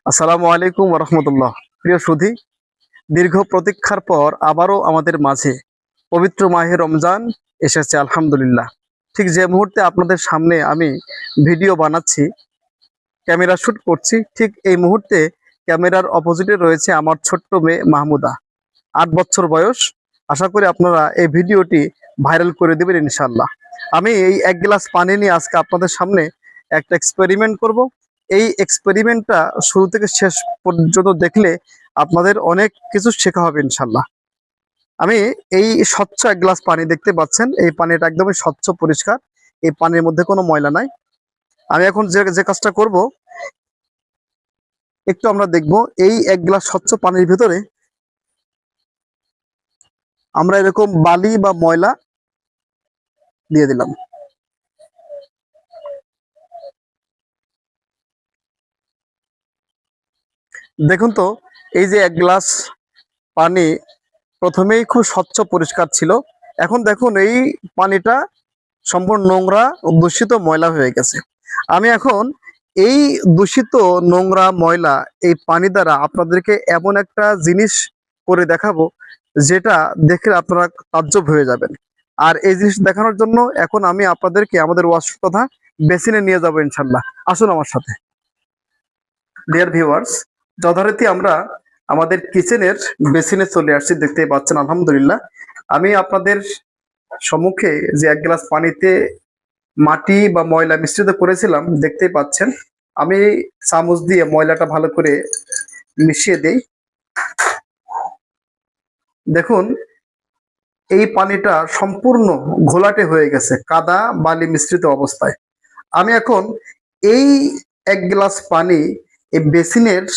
আসসালামু আলাইকুম রহমতুল্লাহ। প্রিয় সুধী, দীর্ঘ প্রতীক্ষার পর আবারও আমাদের মাঝে পবিত্র মাহে রমজান এসেছে আলহামদুলিল্লাহ। ঠিক যে মুহূর্তে আপনাদের সামনে আমি ভিডিও বানাচ্ছি, ক্যামেরা শ্যুট করছি, ঠিক এই মুহূর্তে ক্যামেরার অপোজিটে রয়েছে আমার ছোট্ট মেয়ে মাহমুদা, 8 বছর বয়স। আশা করি আপনারা এই ভিডিওটি ভাইরাল করে দেবেন ইনশাল্লাহ। আমি এই 1 গ্লাস পানি নিয়ে আজকে আপনাদের সামনে একটা এক্সপেরিমেন্ট করব। এই এক্সপেরিমেন্টটা শুরু থেকে শেষ পর্যন্ত দেখলে আপনাদের অনেক কিছু শেখা হবে ইনশাল্লাহ। আমি এই স্বচ্ছ 1 গ্লাস পানি দেখতে পাচ্ছেন, এই পানিটা একদমই স্বচ্ছ পরিষ্কার, এই পানির মধ্যে কোনো ময়লা নাই। আমি এখন যে যে কাজটা করব, একটু আমরা দেখব এই 1 গ্লাস স্বচ্ছ পানির ভিতরে আমরা এরকম বালি বা ময়লা দিয়ে দিলাম। দেখুন তো, এই যে 1 গ্লাস পানি প্রথমেই খুব স্বচ্ছ পরিষ্কার ছিল, এখন দেখুন এই পানিটা সম্পূর্ণ নোংরা ও দূষিত ময়লা হয়ে গেছে। আমি এখন এই দূষিত নোংরা ময়লা এই পানি দ্বারা আপনাদেরকে এমন একটা জিনিস করে দেখাবো, যেটা দেখে আপনারা তাজ্জব হয়ে যাবেন। আর এই জিনিস দেখানোর জন্য এখন আমি আপনাদেরকে আমাদের ওয়াশ তথা বেসিনে নিয়ে যাবো ইনশাল্লাহ। আসুন আমার সাথে। ডিয়ার ভিউয়ার্স, যথারীতি আমরা আমাদের কিচেনের বেসিনে চলে আসছি, দেখতেই পাচ্ছেন আলহামদুলিল্লাহ। আমি আপনাদের সম্মুখে যে 1 গ্লাস পানিতে মাটি বা ময়লা মিশ্রিত করেছিলাম দেখতেই পাচ্ছেন, আমি চামচ দিয়ে ময়লাটা ভালো করে মিশিয়ে দেই। দেখুন, এই পানিটা সম্পূর্ণ ঘোলাটে হয়ে গেছে, কাদা বালি মিশ্রিত অবস্থায়। আমি এখন এই 1 গ্লাস পানি এই বেসিনের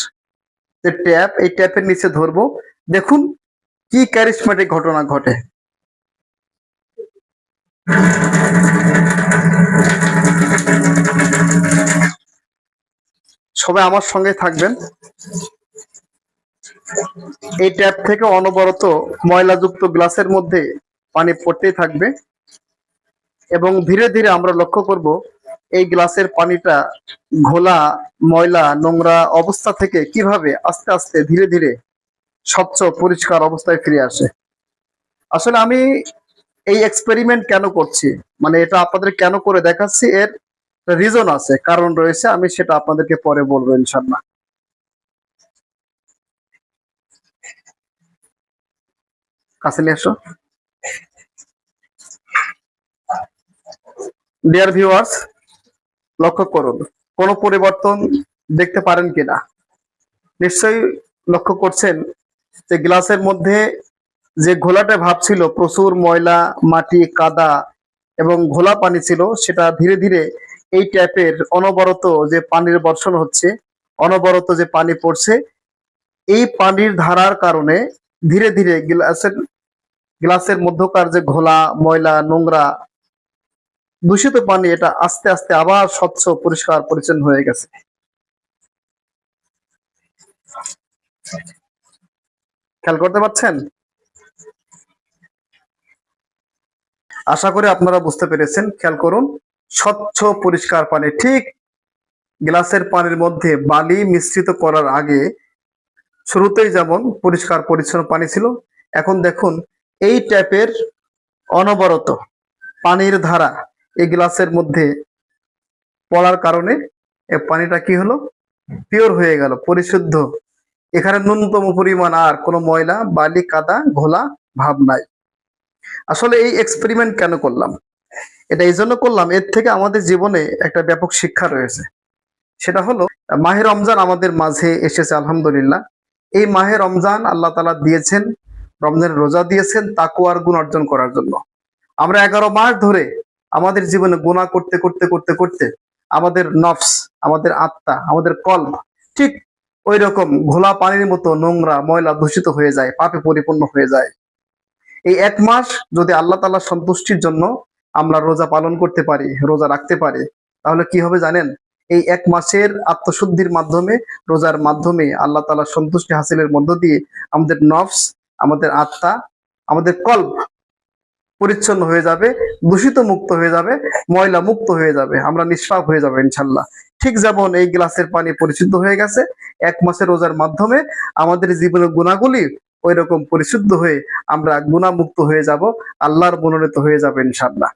যে ট্যাপ, এই ট্যাপের নিচে ধরবো। দেখুন কি ক্যারিসমেটিক ঘটনা ঘটে। সবাই আমার সঙ্গে থাকবেন। এই ট্যাপ থেকে অনবরত ময়লাযুক্ত গ্লাসের মধ্যে পানি পড়তেই থাকবে এবং ধীরে ধীরে আমরা লক্ষ্য করব এই গ্লাসের পানিটা ঘোলা ময়লা নোংরা অবস্থা থেকে কিভাবে আস্তে আস্তে ধীরে ধীরে স্বচ্ছ পরিষ্কার অবস্থায় ফিরে আসে। আসলে আমি এই এক্সপেরিমেন্ট কেন করছি, মানে এটা আপনাদের কেন করে দেখাচ্ছি, এর রিজন আছে, কারণ রয়েছে, আমি সেটা আপনাদেরকে পরে বলবো ইনশাল্লাহ। কাছে নিয়ে এসো। ডিয়ার ভিউয়ার্স, লক্ষ্য করুন কোনো পরিবর্তন দেখতে পারেন কিনা। নিশ্চয়ই লক্ষ্য করছেন যে গ্লাসের মধ্যে যে ঘোলাটে ভাব ছিল, প্রচুর ময়লা মাটি কাদা এবং ঘোলা পানি ছিল, সেটা ধীরে ধীরে এই ট্যাপের অনবরত যে পানির বর্ষণ হচ্ছে, অনবরত যে পানি পড়ছে, এই পানির ধারার কারণে ধীরে ধীরে গ্লাসের মধ্যকার যে ঘোলা ময়লা নোংরা দূষিত পানি, এটা আস্তে আস্তে আবার স্বচ্ছ পরিষ্কার পরিচ্ছন্ন হয়ে গেছে। খেয়াল করতে পারছেন? আশা করি আপনারা বুঝতে পেরেছেন। খেয়াল করুন, স্বচ্ছ পরিষ্কার পানি। ঠিক গ্লাসের পানির মধ্যে বালি মিশ্রিত করার আগে শুরুতেই যেমন পরিষ্কার পরিচ্ছন্ন পানি ছিল, এখন দেখুন এই ট্যাপের অনবরত পানির ধারা এই গ্লাসের মধ্যে পড়ার কারণে এই পানিটা কি হলো, পিওর হয়ে গেল, পরিশুদ্ধ। এখানে ন্যূনতম পরিমাণ আর কোনো ময়লা বালি কাদা ঘোলা ভাব নাই। আসলে এই এক্সপেরিমেন্ট কেন করলাম, এটা এই জন্য করলাম, এর থেকে আমাদের জীবনে একটা ব্যাপক শিক্ষা রয়েছে। সেটা হলো, মাহে রমজান আমাদের মাঝে এসেছে আলহামদুলিল্লাহ। এই মাহে রমজান আল্লাহ তাআলা দিয়েছেন, রমজানের রোজা দিয়েছেন তাকওয়ার গুণ অর্জন করার জন্য। আমরা 11 মাস ধরে আমাদের জীবনে গুনাহ করতে করতে করতে করতে আমাদের নফস, আমাদের আত্মা, আমাদের কলব ঠিক ওই রকম ঘোলা পানির মতো নোংরা ময়লা দূষিত হয়ে যায়, পাপে পরিপূর্ণ হয়ে যায়। এই 1 মাস যদি আল্লাহ তাআলার সন্তুষ্টির জন্য আমরা রোজা পালন করতে পারি, রোজা রাখতে পারি, তাহলে কি হবে জানেন? এই 1 মাসের আত্মশুদ্ধির মাধ্যমে, রোজার মাধ্যমে আল্লাহ তাআলার সন্তুষ্টি হাসিলের মধ্য দিয়ে আমাদের নফস, আমাদের আত্মা, আমাদের কলব পরিচ্ছন্ন হয়ে যাবে, দূষিত মুক্ত হয়ে যাবে, ময়লা মুক্ত হয়ে যাবে, আমরা নিষ্পাপ হয়ে যাবো ইনশাল্লাহ। ঠিক যেমন এই গ্লাসের পানি পরিশুদ্ধ হয়ে গেছে, 1 মাসের রোজার মাধ্যমে আমাদের জীবনের গুণাগুলি ওই রকম পরিশুদ্ধ হয়ে আমরা গুণামুক্ত হয়ে যাব, আল্লাহর মনোনীত হয়ে যাবে ইনশাল্লাহ।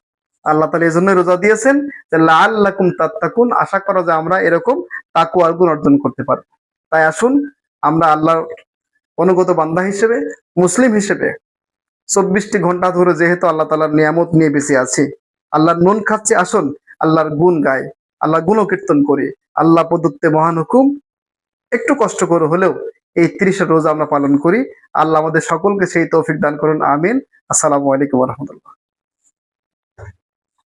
আল্লাহ তাআলা এই জন্য রোজা দিয়েছেন যে লাআল্লাকুম তাত্তাকুন, আশা করা যায় আমরা এরকম তাকওয়ার গুণ অর্জন করতে পারবো। তাই আসুন আমরা আল্লাহর অনুগত বান্দা হিসেবে, মুসলিম হিসেবে 24টি ঘন্টা ধরে যেহেতু আল্লাহ তাআলার নিয়ামত নিয়ে বেঁচে আছি, আল্লাহর নুন খাচ্ছি, আসুন আল্লাহর গুণ গাই, আল্লাহ গুণকীর্তন করি। আল্লাহ প্রদত্তে মহান হুকুম, একটু কষ্ট করে হলেও এই 30 রোজা আমরা পালন করি। আল্লাহ আমাদের সকলকে সেই তৌফিক দান করুন, আমিন। আসসালামু আলাইকুম ওয়া রাহমাতুল্লাহ।